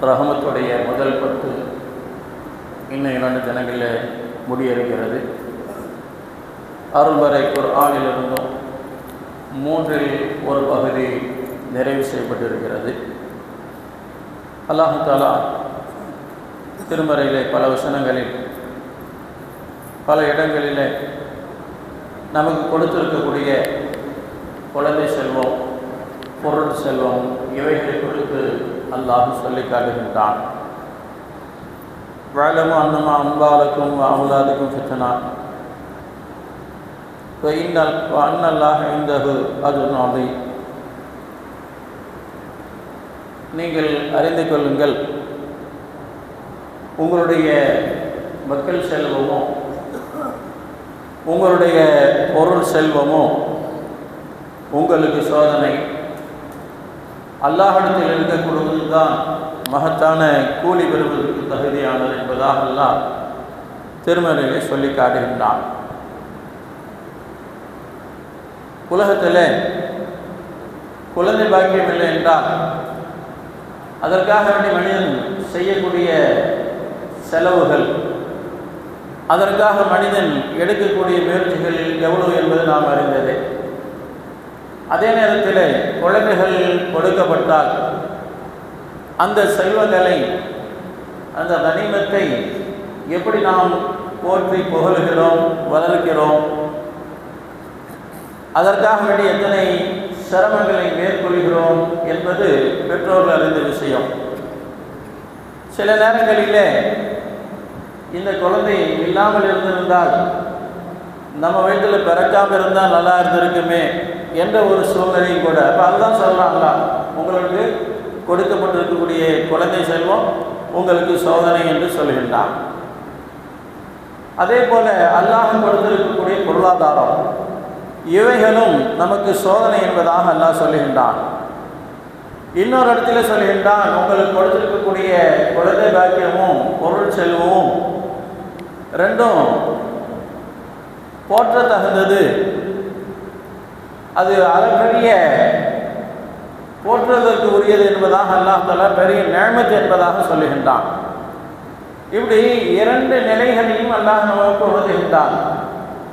ரஹமத்துடைய முதல் 10 இன்னும் 2 தினங்களில் முடியிருக்கிறது. அருள்வரை குர்ஆனிலிருந்தும் 3இல் ஒரு பகுதி நிறைவு செய்யப்பட்டிருக்கிறது. அல்லாஹ் தஆலா திருமறையிலே பல வசனங்களில் பல இடங்களிலே நமக்கு கொடுத்திருக்கக்கூடிய குழந்தை செல்வம், பொருள் செல்வம் இவைகளை குறித்து அல்லாஹ் சொல்லி காட்டுகின்றான். வஅலமு அன்னமா அம்வாலக்கும் வ அவ்லாதுக்கும் ஃபித்னா வ அன்னல்லாஹ இன்தஹு அஜ்ருன் அதீம். நீங்கள் அறிந்து கொள்ளுங்கள், உங்களுடைய மக்கள் செல்வமோ உங்களுடைய பொருள் செல்வமோ உங்களுக்கு சோதனை. அல்லாஹ்விடத்தில் இருக்கக்கூடியது தான் மகத்தான கூலி பெறுவதற்கு தகுதியானது என்பதாக அல்லாஹ் திருமறையிலே சொல்லி காட்டுகின்றான். உலகத்தில் குழந்தை பாக்கியம் இல்லை என்றால் அதற்காக வேண்டிய மனிதன் செய்யக்கூடிய செலவுகள், அதற்காக மனிதன் எடுக்கக்கூடிய முயற்சிகள் எவ்வளவு என்பது நாம் அறிந்ததே. அதே நேரத்தில் குழந்தைகள் கொடுக்கப்பட்டால் அந்த செல்வங்களை, அந்த கனிமத்தை எப்படி நாம் போற்றி புகழுகிறோம், வளர்க்கிறோம், அதற்காக வேண்டிய எத்தனை சிரமங்களை மேற்கொள்கிறோம் என்பது பெற்றோர்கள் அறிந்த விஷயம். சில நேரங்களிலே இந்த குழந்தை இல்லாமல் இருந்திருந்தால், நம்ம வயிற்றில் பிறக்காமல் இருந்தால் நல்லா இருந்திருக்குமே என்ற ஒரு சூழ்நிலையும் கூட. அப்போ அதுதான் சொல்கிறாங்களா, உங்களுக்கு கொடுக்கப்பட்டிருக்கக்கூடிய குழந்தை செல்வம் உங்களுக்கு சோதனை என்று சொல்கின்றான். அதே போல் அல்லாஹ் கொடுத்திருக்கக்கூடிய பொருளாதாரம் இவைகளும் நமக்கு சோதனை என்பதாக அல்லாஹ் சொல்லுகின்றான். இன்னொரு இடத்துல சொல்கின்றான், உங்களுக்கு கொடுத்திருக்கக்கூடிய குழந்தை பாக்கியமும் பொருள் செல்வமும் ரெண்டும் போற்ற தகுந்தது, அது அளப்பரிய போற்றுவதற்கு உரியது என்பதாக அல்லாஹ் தஆலா பெரிய நிஅமத் என்பதாக சொல்லுகின்றான். இப்படி 2 நிலைகளையும் அல்லாஹ் நமக்கு உணர்த்துகின்றான்.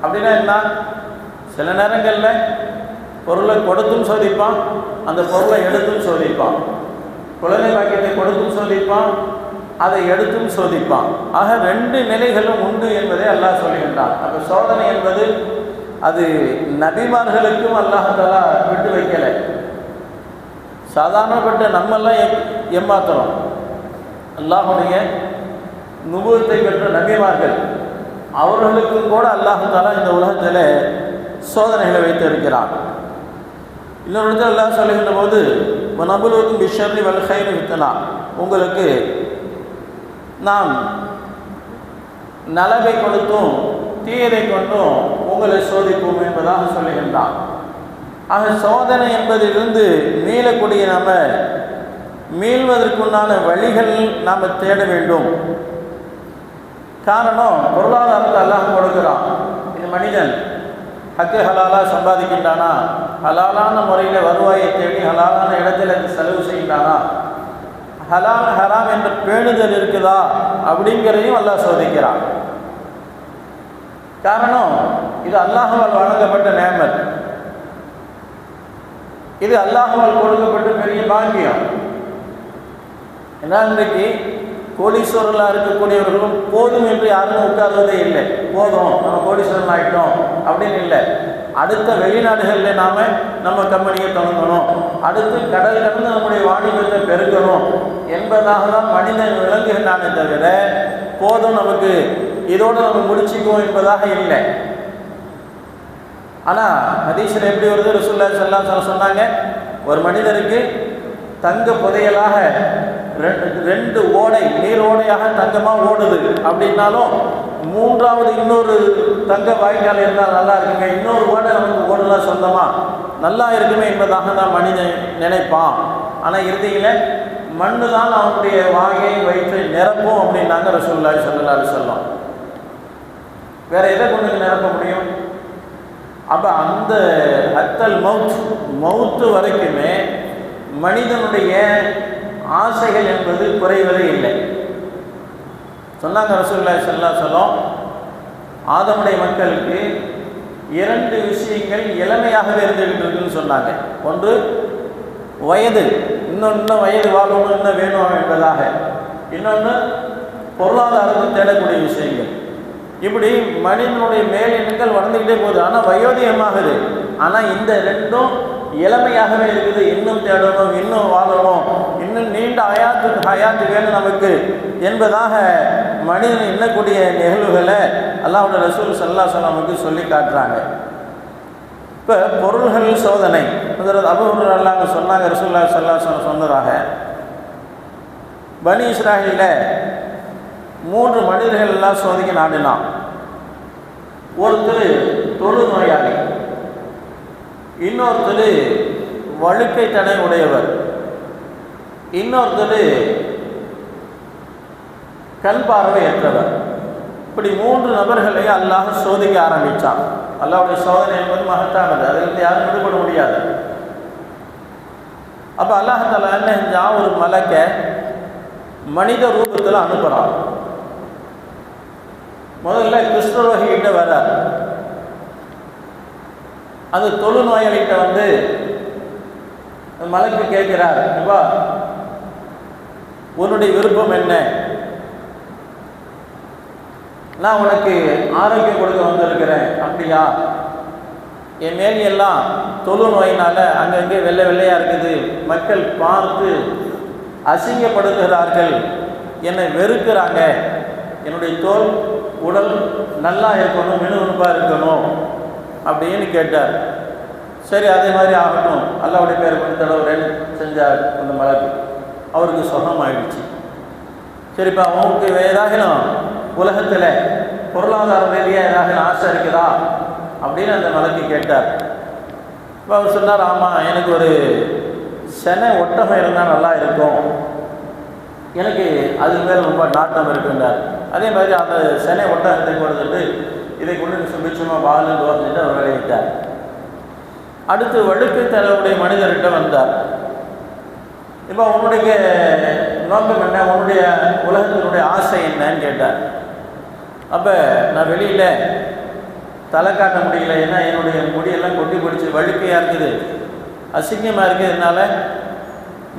அப்படின்னா என்ன? சில நேரங்களில் பொருளை கொடுத்தும் சோதிப்பான், அந்த பொருளை எடுத்தும் சோதிப்பான். குழந்தை பாக்கியத்தை கொடுத்தும் சோதிப்பான், அதை எடுத்தும் சோதிப்பான். ஆக 2 நிலைகளும் உண்டு என்பதை அல்லாஹ் சொல்லுகின்றான். அப்போ சோதனை என்பது அது நபிமார்களுக்கும் அல்லாஹ் தஆலா விட்டு வைக்கலை. சாதாரணப்பட்ட நம்மெல்லாம் ஏமாத்துறோம். அல்லாஹுடைய நுபுவத்தை பெற்ற நபிமார்கள் அவர்களுக்கும் கூட அல்லாஹ் தஆலா இந்த உலகத்தில் சோதனைகளை வைத்திருக்கிறான். இன்னொரு இடத்துல அல்லாஹ் சொல்லுகின்ற போது, நபுலுக்கும் பிஷ்ஷர்ரி வல் கைரி ஃபித்னா, உங்களுக்கு நாம் நலவை கொடுத்தும் தீயதை கொண்டும் உங்களை சோதிப்போம் என்பதாக சொல்லுகின்றான். ஆக சோதனை என்பதிலிருந்து மீளக்கூடிய நம்ம மீள்வதற்குண்டான வழிகள் நாம் தேட வேண்டும். காரணம், பொருளாதாரத்தை அல்லாஹ் கொடுக்கிறான். இந்த மனிதன் ஹக்கு ஹலாலாக சம்பாதிக்கின்றானா, ஹலாலான முறையில் வருவாயை தேடி ஹலாலான இடத்துல செலவு செய்கின்றானா, ஹலால் ஹராம் என்ற பேணுதல் இருக்குதா அப்படிங்கிறதையும் அல்லாஹ் சோதிக்கிறான். காரணம், இது அல்லாஹ்வால் வழங்கப்பட்ட நிஅமத், இது அல்லாஹ்வால் கொடுக்கப்பட்ட பெரிய பாக்கியம். ஏன்னா இன்றைக்கு கோடீஸ்வரர்களாக இருக்கக்கூடியவர்களும் போதும் என்று யாரும் உட்கார்வதே இல்லை. போதும், நம்ம கோடீஸ்வரன் ஆகிட்டோம் அப்படின்னு இல்லை. அடுத்த வெளிநாடுகளில் நாம் நம்ம கம்பெனியை தொடங்கணும், அடுத்து கடல் கடந்து நம்முடைய வாணிபத்தை பெருக்கணும் என்பதாக தான் மனிதன் விளங்குகின்றானே தவிர போதும் நமக்கு இதோடு நம்ம முடிச்சுக்குவோம் என்பதாக இல்லை. ஆனால் ஹதீஸில் எப்படி வருது, ரசூலுல்லாஹி ஸல்லல்லாஹு அலைஹி வஸல்லம் சொன்னாங்க, ஒரு மனிதனுக்கு தங்க புதையலாக 2 ஓடை நீர் ஓடையாக தங்கமாக ஓடுது அப்படின்னாலும் 3வது இன்னொரு தங்க வாய்க்கால் இருந்தால் நல்லா இருக்குமே, இன்னொரு ஓடை நமக்கு ஓடலாம் சொந்தமாக நல்லா இருக்குமே என்பதாக தான் மனிதன் நினைப்பான். ஆனால் இறுதியில் மண்ணு தான் அவனுடைய வாயை வயிற்றை நிரப்பும் அப்படின்னாங்க ரசூலுல்லாஹி ஸல்லல்லாஹு அலைஹி வஸல்லம். வேறு எதை கொண்டு நிரப்ப முடியும்? அப்போ அந்த ஹத்தல் மவுத்து வரைக்குமே மனிதனுடைய ஆசைகள் என்பது குறைவதே இல்லை. சொன்னாங்க ரசூலுல்லாஹி ஸல்லல்லாஹு அலைஹி வஸல்லம், ஆதமுடைய மக்களுக்கு 2 விஷயங்கள் இளமையாகவே இருந்துகிட்டு இருக்குன்னு சொன்னாங்க. ஒன்று வயது, இன்னொன்று வயது வாழணும், இன்னும் வேணும் என்பதாக. இன்னொன்று பொருளாதாரத்தை தேடக்கூடிய விஷயங்கள். இப்படி மனிதனுடைய மேலினங்கள் வளர்ந்துக்கிட்டே போகுது. ஆனால் வயோதிகமாகுது. ஆனால் இந்த 2ம் இளமையாகவே இருக்குது. இன்னும் தேடணும், இன்னும் வாழணும், இன்னும் நீண்ட ஹயாத்து வேணும் நமக்கு என்பதாக மனிதன் எண்ணக்கூடிய நிகழ்வுகளை அல்லாஹ்வுடைய ரசூல் ஸல்லல்லாஹு அலைஹி வஸல்லம் சொல்லி காட்டுறாங்க. இப்போ பொருள்கள் சோதனை அபூ ஹுரைரா அல்லாஹ் சொன்னாங்க, ரசூலுல்லாஹி ஸல்லல்லாஹு அலைஹி வஸல்லம் சொன்னதாக, பனி இஸ்ராயீல 3 மனிதர்கள் எல்லாம் சோதிக்க நாடினான். ஒருத்தர் தொழு நோயாளி, இன்னொருத்தர் வழுக்கை தடை உடையவர், இன்னொருத்தர் கண் பார்வையற்றவர். இப்படி 3 நபர்களை அல்லாஹ் சோதிக்க ஆரம்பித்தான். அல்லாஹ்வுடைய சோதனை என்பது மகத்தானது, அதிலிருந்து யாரும் விடுபட முடியாது. அப்போ அல்லாஹ் தஆலா என்ன செஞ்சான், ஒரு மலக்கை மனித ரூபத்தில் அனுப்புகிறான். முதல்ல கிறிஸ்தவர்கிட்ட வர்றார். அது தொழு நோயாளிகிட்ட வந்து மலக்கு கேட்கிறார், அப்பா உன்னுடைய விருப்பம் என்ன? நான் உனக்கு ஆரோக்கியம் கொடுக்க வந்திருக்கிறேன். அப்படியா? என் மேல் எல்லாம் தொழு நோயினால் அங்கங்கே வெள்ளை வெள்ளையாக இருக்குது, மக்கள் பார்த்து அசிங்கப்படுத்துகிறார்கள், என்னை வெறுக்கிறாங்க, என்னுடைய தோல் உடல் நல்லா இருக்கணும், மினுமினுப்பாக இருக்கணும் அப்படின்னு கேட்டார். சரி, அதே மாதிரி ஆகட்டும், அல்லாஹ்வுடைய பேர் கொஞ்சம் தடவை செஞ்சார். அந்த மலக்கு அவருக்கு சுகமாயிடுச்சு. சரிப்பா, அவங்களுக்கு ஏதாகணும் உலகத்தில் பொருளாதார ரீதியாக ஏதாகணும் ஆசை இருக்குதா அப்படின்னு அந்த மலக்கு கேட்டார். இப்போ அவர் சொன்னார், ஆமாம், எனக்கு ஒரு செனை ஒட்டகம் இருந்தால் நல்லா இருக்கும், எனக்கு அது மேலே ரொம்ப நாட்டம் இருக்குன்றார். அதே மாதிரி அந்த செனை ஒட்டகத்தை கொடுத்துட்டு இதை கொண்டு சுபிட்சமாக வாழ்ந்து தோர்ந்துட்டு அவர் விளைவிட்டார். அடுத்து வழுக்கு தலைவுடைய மனிதர்கிட்ட வந்தார். இப்போ உன்னுடைய நோக்கம் என்ன, உன்னுடைய உலகத்தினுடைய ஆசை என்னன்னு கேட்டார். அப்போ நான் வெளியில் தலை காட்ட முடியல, ஏன்னா என்னுடைய முடியெல்லாம் கொட்டி பிடிச்சி வழுக்கையாக இருக்குது, அசிங்கமாக இருக்குது, அதனால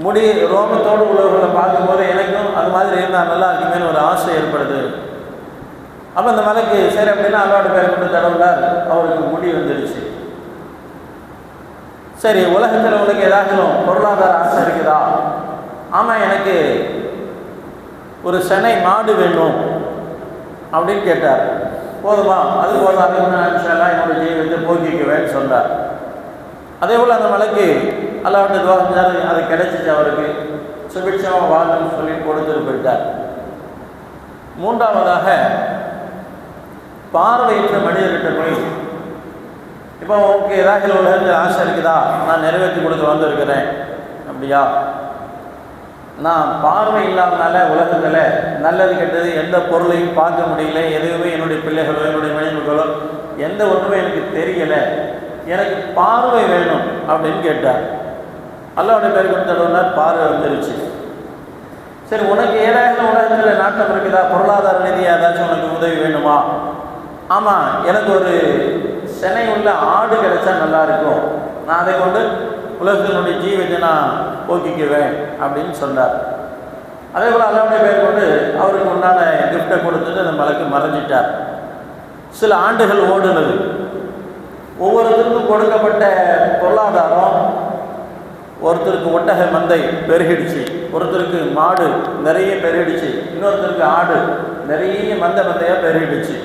முடி ரோமத்தோடு உள்ளவர்களை பார்க்கும்போது எனக்கும் அது மாதிரி இருந்தால் நல்லா இருக்குமேனு ஒரு ஆசை ஏற்படுது. அப்போ அந்த மலைக்கு சரி அப்படின்னா அல்லாஹ்வுடைய பேரை கொண்டு தடவுனார், அவருக்கு முடி வந்துடுச்சு. சரி, உலகத்தில் உங்களுக்கு ஏதாச்சும் பொருளாதார ஆசை இருக்குதா? ஆமாம், எனக்கு ஒரு செனை மாடு வேணும் அப்படின்னு கேட்டார். போதுமா? அது போதும், அதுக்கு நான் என்னுடைய ஜீவத்தை போக்கிக்குவேன்னு சொன்னார். அதே போல் அந்த மலைக்கு அல்லாஹ்வுடைய துஆ செஞ்சார், அது கிடைச்சிச்சு. அவருக்கு சுபிட்சமாக வாழ்ன்னு சொல்லி கொடுத்துட்டு போயிட்டார். மூன்றாவதாக பார்வையற்ற மனிதர்கிட்ட போய், இப்போ உங்களுக்கு ஏதாவது உலகத்தில் ஆசை இருக்குதா? நான் நிறைவேற்றி கொடுக்க வந்திருக்கிறேன். அப்படியா? நான் பார்வை இல்லாதனால உலகத்தில் நல்லது கெட்டது எந்த பொருளையும் பார்க்க முடியல, எதுவுமே என்னுடைய பிள்ளைகளோ என்னுடைய மனைவிகளோ எந்த ஒன்றுமே எனக்கு தெரியலை, எனக்கு பார்வை வேணும் அப்படின்னு கேட்டார். அல்லாஹ்வுடைய பேர் கொண்டு தடவுனார், பார்வை வந்துருச்சு. சரி, உனக்கு ஏதாவது உலகத்தில் நாட்டம் இருக்குதா? பொருளாதார ரீதியாக ஏதாச்சும் உனக்கு உதவி வேணுமா? ஆமாம், எனக்கு ஒரு செனை உள்ள ஆடு கிடைச்சா நல்லாயிருக்கும், நான் அதை கொண்டு உலகத்தினுடைய ஜீவத்தை நான் போக்கிக்குவேன் அப்படின்னு சொன்னார். அதே போல் அல்லாஹ்வுடைய பேர் கொண்டு அவருக்கு உண்டான கிஃப்டை கொடுத்துட்டு அந்த மலைக்கு மறைஞ்சிட்டார். சில ஆண்டுகள் ஓடுனது. ஒவ்வொருத்தருக்கும் கொடுக்கப்பட்ட பொருளாதாரம், ஒருத்தருக்கு ஒட்டக மந்தை பெருகிடுச்சு, ஒருத்தருக்கு மாடு நிறைய பெருகிடுச்சு, இன்னொருத்தருக்கு ஆடு நிறைய மந்தையாக பெருகிடுச்சு.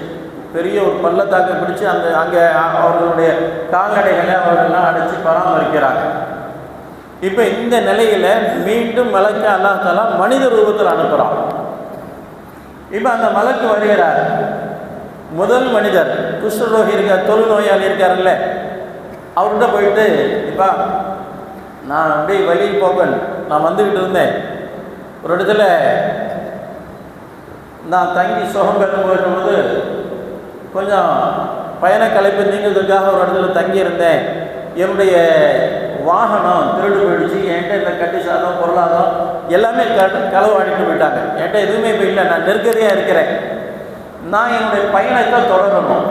பெரிய ஒரு பள்ளத்தாக்கை பிடிச்சி அங்கே அவர்களுடைய கால்நடைகளை அவர்களெல்லாம் அடித்து பராமரிக்கிறாங்க. இப்போ இந்த நிலையில் மீண்டும் மலக்கு அல்லாஹ் தஆலா மனித ரூபத்தில் அனுப்புகிறான். இப்போ அந்த மலக்கு வருகிறார். முதல் மனிதர் குஷ்டரோகி இருக்கார், தொழுநோயாளி இருக்காருல்ல, அவர்கிட்ட போயிட்டு, இப்போ நான் அப்படியே வழி போக்கன் நான் வந்துக்கிட்டு இருந்தேன், ஒரு இடத்துல நான் தங்கி சுகம் பெறும் போது கொஞ்சம் பயண கலைப்பு நீங்கிறதுக்காக ஒரு இடத்துல தங்கியிருந்தேன், என்னுடைய வாகனம் திருடு போயிடுச்சு, என்கிட்ட இந்த கட்டி சாதம் பொருளாதாரம் எல்லாமே களவாடிட்டு போயிட்டாங்க, என்கிட்ட எதுவுமே இப்போ இல்லை, நான் நெருக்கடியாக இருக்கிறேன், நான் என்னுடைய பயணத்தை தொடரணும்.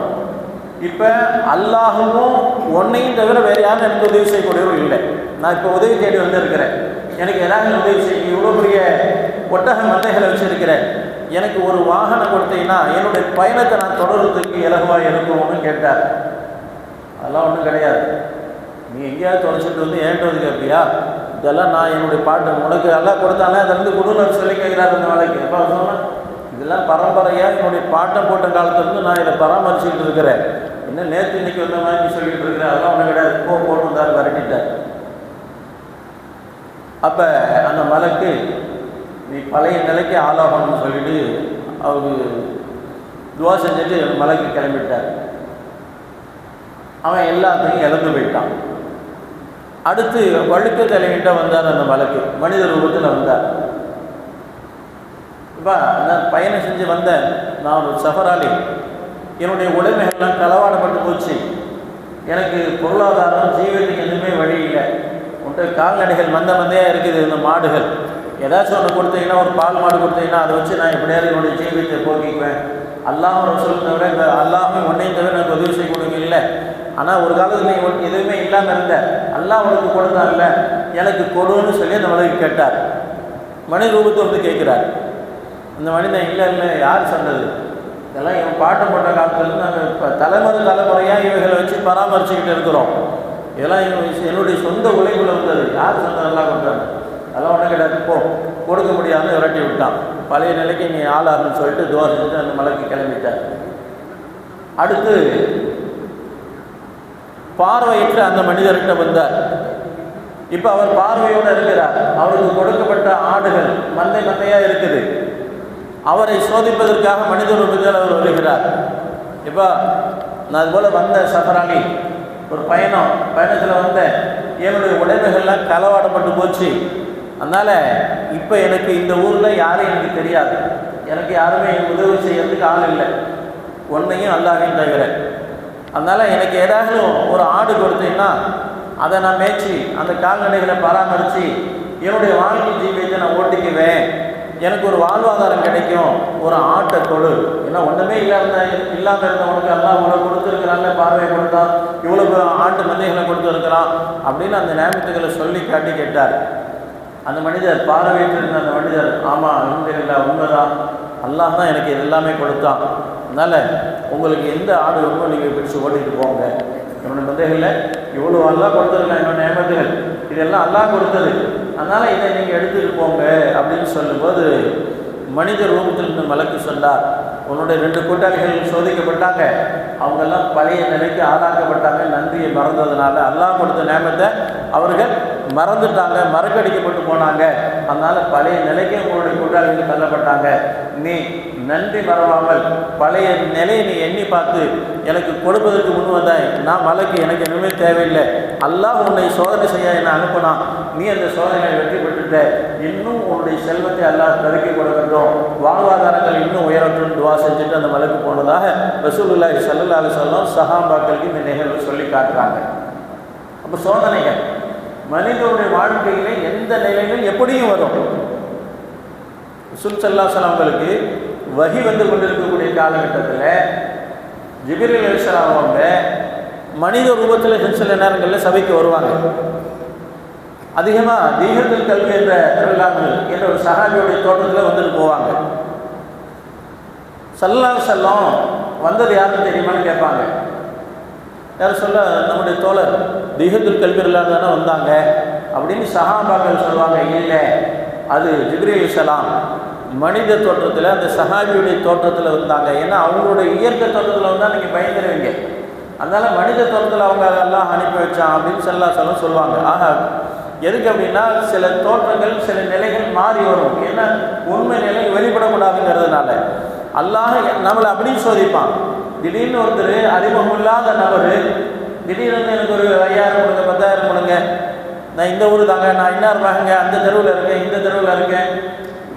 இப்போ அல்லாஹும் உன்னையும் தவிர வேறு யாரும் எனக்கு உதவி செய்யக்கூடியவரும் இல்லை. நான் இப்போ உதவி தேடி வந்திருக்கிறேன், எனக்கு ஏதாவது உதவி செய்ய, இவ்வளோ பெரிய ஒட்டக மந்தைகளை வச்சுருக்கிறேன், எனக்கு ஒரு வாகனம் கொடுத்தீங்கன்னா என்னுடைய பயணத்தை நான் தொடர்றதுக்கு இலகுவாக இருக்கும்னு கேட்டார். அதெல்லாம் ஒன்றும் கிடையாது, நீ எங்கேயாவது தொலைச்சிட்டு வந்து ஏன்றது கேட்பியா, இதெல்லாம் நான் என்னுடைய பாட்டு உனக்கு எல்லாம் கொடுத்தாலே அதை வந்து கொடுன்னு சொல்லி கேட்குறாரு அந்த வேலைக்கு. எப்போ சொன்னால் இதெல்லாம் பரம்பரையாக என்னுடைய பாட்டம் போட்ட காலத்துலேருந்து நான் இதை பராமரிச்சுக்கிட்டு இருக்கிறேன், என்ன நேற்று இன்னைக்கு வந்த மாதிரி சொல்லிட்டு இருக்கிறேன், அதெல்லாம் ஒன்றும் கிடையாது, போட்டு வந்தார் விரட்டிட்டார். அப்போ அந்த மலைக்கு நீ பழைய நிலைக்கு ஆளாகணும்னு சொல்லிட்டு அவரு துவா செஞ்சுட்டு மலைக்கு கிளம்பிட்டார். அவன் எல்லாத்தையும் இழந்து போயிட்டான். அடுத்து வழுக்க தலைகிட்ட வந்தார் அந்த மலைக்கு, மனித ரூபத்தில் வந்தார். இப்போ நான் பயணம் செஞ்சு வந்தேன், நான் ஒரு சஃபராளி, என்னுடைய உடைமைகள்லாம் களவாடப்பட்டு போச்சு, எனக்கு பொருளாதாரம் ஜீவத்துக்கு எதுவுமே வழி இல்லை, உன்ட்டு கால்நடைகள் மந்தையாக இருக்குது, இந்த மாடுகள் ஏதாச்சும் ஒன்று கொடுத்தீங்கன்னா, ஒரு பால் மாடு கொடுத்தீங்கன்னா அதை வச்சு நான் எப்படியாவது என்னுடைய ஜீவியத்தை போக்கிக்குவேன், அல்லாஹ் ரசூல் தவிர இந்த அல்லாஹும் உன்னையும் தவிர எனக்கு உதவி செய்ய கொடுங்க இல்லை. ஆனால் ஒரு காலத்தில் நீ எதுவுமே இல்லாமல் இருந்த, அல்லாஹ் உனக்கு கொடுத்தான்ல, எனக்கு கொடுன்னு சொல்லி அந்த மனிதர் கேட்டார். மனித ரூபத்தை வந்து கேட்குறார். அந்த மனிதன் இல்லை இல்லை யார் சொன்னது, இதெல்லாம் என் பாட்டு போட்ட காலத்துலேருந்து நாங்கள் இப்போ தலைமுறையாக இவைகளை வச்சு பராமரிச்சுக்கிட்டு இருக்கிறோம், இதெல்லாம் என்னுடைய சொந்த உழைப்பில் வந்தது, யார் சொன்னதெல்லாம் கொடுத்தாங்க, அதெல்லாம் ஒன்றும் கிடையாது, கொடுக்க முடியாமல் விரட்டி விட்டான். பழைய நிலைக்கு நீ ஆளாகணும்னு சொல்லிட்டு துவா செஞ்சுட்டு அந்த மலைக்கு கிளம்பிட்டார். அடுத்து பார்வையற்ற அந்த மனிதர்கிட்ட வந்தார். இப்போ அவர் பார்வையோடு இருக்கிறார், அவருக்கு கொடுக்கப்பட்ட ஆடுகள் மந்தையாக இருக்குது, அவரை சோதிப்பதற்காக மனித ரூபத்தில் அவர் வருகிறார். இப்போ நான் அதுபோல் வந்த சஃபராளி, ஒரு பயணத்தில் வந்தேன், என்னுடைய உடைமைகள்லாம் களவாடப்பட்டு போச்சு, அதனால் இப்போ எனக்கு இந்த ஊரில் யாரும் எனக்கு தெரியாது, எனக்கு யாருமே உதவி செய்யறதுக்கு ஆள் இல்லை, ஒன்றையும் அல்லாஹ்வையும் தவிர, அதனால் எனக்கு ஏதாவது ஒரு ஆடு கொடுத்தீங்கன்னா அதை நான் மேய்ச்சி அந்த கால்நடைகளை பராமரித்து என்னுடைய வாழ்க்கை ஜீவியத்தை நான் ஓட்டிக்குவேன், எனக்கு ஒரு வாழ்வாதாரம் கிடைக்கும், ஒரு ஆட்டை கொடு, ஏன்னா ஒன்றுமே இல்லாமல் இருந்தவனுக்கு எல்லாம் இவ்வளோ கொடுத்துருக்கிறான்ல, பார்வையை கொடுத்தான், இவ்வளோ ஆட்டு மந்தைகளை கொடுத்துருக்கிறான் அப்படின்னு அந்த நியமத்துக்களை சொல்லி காட்டி கேட்டார். அந்த மனிதர் பார்வையிட்டிருந்த அந்த மனிதர், ஆமாம் அல்ஹம்துலில்லாஹ் உண்மைதான், அல்லாஹ் தான் எனக்கு இது எல்லாமே கொடுத்தான், அதனால் உங்களுக்கு எந்த ஆடு வேணுமோ நீங்கள் பிடிச்சி ஓட்டிகிட்டு போங்க, என்னோடய மந்தைகளில் இவ்வளோ அல்லாஹ் கொடுத்துருக்கலாம், என்னோட நியமத்துகள் இதெல்லாம் அல்லாஹ் கொடுத்தது, அதனால் இதை நீங்கள் எடுத்துகிட்டு போங்க அப்படின்னு சொல்லும்போது மனித ரூபத்தில் இருந்து மலக்கு சொன்னார், உன்னுடைய 2 கூட்டாளிகள் சோதிக்கப்பட்டாங்க, அவங்கெல்லாம் பழைய நிலைக்கு ஆளாக்கப்பட்டாங்க, நன்றியை மறந்ததுனால அல்லாஹ் கொடுத்த நியமத்தை அவர்கள் மறந்துட்டாங்க, மறக்கடிக்கப்பட்டு போனாங்க, அதனால் பழைய நிலைக்கு உங்களுடைய கூட்டாளிகள் தள்ளப்பட்டாங்க, நீ நன்றி மறவாமல் பழைய நிலையை நீ எண்ணி பார்த்து எனக்கு கொடுப்பதற்கு முன் வந்தாய், நான் மலைக்கு எனக்கு எதுவுமே தேவையில்லை, அல்லாஹ் உன்னை சோதனை செய்ய என்னை அனுப்பினான், நீ அந்த சோதனையை வெற்றி பெற்றுட்ட, இன்னும் உன்னுடைய செல்வத்தை அல்லாஹ் பெருக்கி கொடுக்கட்டும், வாழ்வாதாரங்கள் இன்னும் உயரட்டும் துவா செஞ்சுட்டு அந்த மலைக்கு போனதாக ரசூலுல்லாஹி ஸல்லல்லாஹு அலைஹி வஸல்லம் சஹாபாக்களுக்கு இந்த நிகழ்வு சொல்லி காட்டுறாங்க. அப்போ சோதனைகள் மனிதனுடைய வாழ்க்கையிலே எந்த நிலையிலும் எப்படியும் வரும். ரசூல் ஸல்லல்லாஹு அலைஹி வஸல்லம் அவங்களுக்கு வஹி வந்து கொண்டிருக்கக்கூடிய காலகட்டத்தில் ஜிப்ரீல் அலைஹிஸ்ஸலாம் அவங்க மனித ரூபத்தில் சில நேரங்களில் சபைக்கு வருவாங்க. அதிகமாக தீஹத்துல் கல்வி என்ற திருவிழாமல் என்ற ஒரு சஹாபியுடைய தோட்டத்தில் வந்துட்டு போவாங்க. ஸல்லல்லாஹு அலைஹி வஸல்லம் வந்தது யாருன்னு தெரியுமான்னு கேட்பாங்க. யார் சொல்ல, நம்முடைய தோழர் தீஹத்துல் கல்வி தானே வந்தாங்க அப்படின்னு சஹாபாக்கள் சொல்லுவாங்க. இல்லை, அது ஜிப்ரீல் அலைஹிஸ்ஸலாம் மனித தோற்றத்தில் அந்த சஹாபியுடைய தோற்றத்தில் வந்தாங்க. ஏன்னா அவங்களுடைய இயற்கை தோற்றத்தில் வந்தால் நீங்கள் பயந்துருவீங்க, அதனால் மனித தோற்றத்தில் அவங்க அதெல்லாம் அனுப்பி வச்சான் அப்படின்னு ஸல்லல்லாஹு அலைஹி வஸல்லம் சொல்லுவாங்க. ஆக எதுக்கு அப்படின்னா சில தோற்றங்கள் சில நிலைகள் மாறி வரும், ஏன்னா உண்மை நிலை வெளிப்படக்கூடாதுங்கிறதுனால அல்லாஹ் நம்மளை அப்படின்னு சோதிப்பான். திடீர்னு ஒருத்தர் அறிமுகமில்லாத நபர் திடீர்னு எனக்கு ஒரு 5000 கொடுங்க 10,000 கொடுங்க, நான் இந்த ஊர் தாங்க, நான் இன்னார் வாங்க, அந்த தெருவில் இருக்கேன், இந்த தெருவில் இருக்கேன்,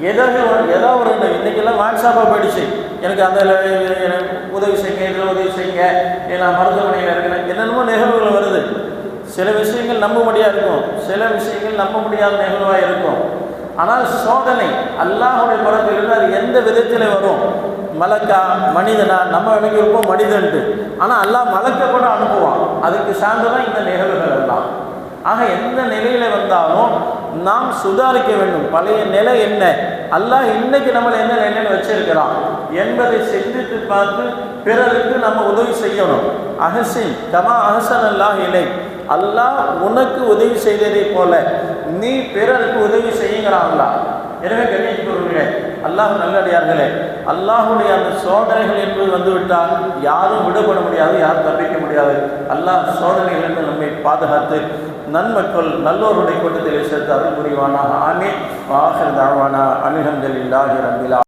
ஏதோ ஒரு இன்றைக்கெல்லாம் வாட்ஸ்அப்பாக போயிடுச்சு, எனக்கு அந்த உதவி செய்யுங்க, இதில் உதவி செய்யுங்க, நான் மருத்துவமனையில் இருக்கிறேன், என்னென்னமோ நிகழ்வுகள் வருது. சில விஷயங்கள் நம்பும்படியாக இருக்கும், சில விஷயங்கள் நம்ப முடியாத நிகழ்வாக இருக்கும். ஆனால் சோதனை அல்லாஹுடைய புறத்திலிருந்து அது எந்த விதத்தில் வரும், மலக்கா மனிதனா, நம்ம விளங்கியிருப்போம் மனிதன்ட்டு, ஆனால் அல்லாஹ் மலக்கை கூட அனுப்புவான். அதுக்கு சார்ந்துதான் இந்த நிகழ்வுகள் எல்லாம். ஆக எந்த நிலையில் வந்தாலும் நாம் சுதாரிக்க வேண்டும். பழைய நிலை என்ன, அல்லாஹ் இன்னைக்கு நம்மளை என்ன நிலையில் வச்சிருக்கிறான் என்பதை சிந்தித்து பார்த்து பிறருக்கு நம்ம உதவி செய்யணும். அஹ்சின் கமா அஹ்ஸன அல்லாஹ் இலைக், அல்லாஹ் உனக்கு உதவி செய்ததை போல நீ பிறருக்கு உதவி செய்யுங்கிறான் அல்லாஹ். எனவே கண்ணியத்துக்குரியவர்களே, அல்லாஹ் நல்லடியார்களே, அல்லாஹுடைய அந்த சோதனைகள் என்பது வந்துவிட்டால் யாரும் விடுபட முடியாது, யாரும் தப்பிக்க முடியாது. அல்லாஹ் சோதனைகளிலிருந்து நம்மை பாதுகாத்து நன்மக்கள் நல்லோருடைய கூட்டத்தில் சேர்த்து அருள் புரிவானாக. ஆமீன். ஆகிர் தஅவானா அல்ஹம்துலில்லாஹி ரப்பில் ஆலமீன்.